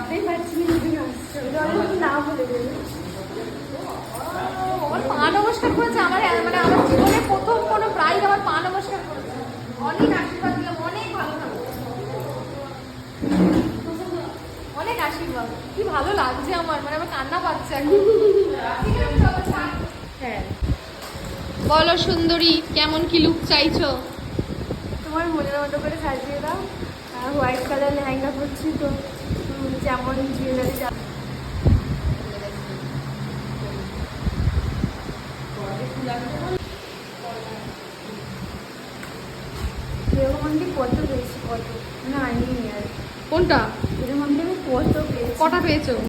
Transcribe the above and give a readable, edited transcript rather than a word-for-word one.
ভাবতেই পারছি না যদি আসছে না বলে দেবে। আমার পা নমস্কার করেছে, আমার মানে আমার জীবনে প্রথম কোনো ব্রাইড আমার পা নমস্কার করেছে। অনেক আশীর্বাদ দিলাম, অনেক ভালো থাকো, অনেক আশীর্বাদ। কি ভালো লাগছে আমার, মানে আমার কান্না পাচ্ছে এখন। হ্যাঁ, বলো সুন্দরী, কেমন কি লুক চাইছো? তোমার মনের মতো করে সাজিয়ে দাও। হোয়াইট কালার লেহেঙ্গা পরছি তো, যেমন জুয়েলারি এরকম আমি কত পেয়েছি, কত না আইনি আর কোনটা? এরকম আমি কত পেয়েছি। কটা পেয়েছো?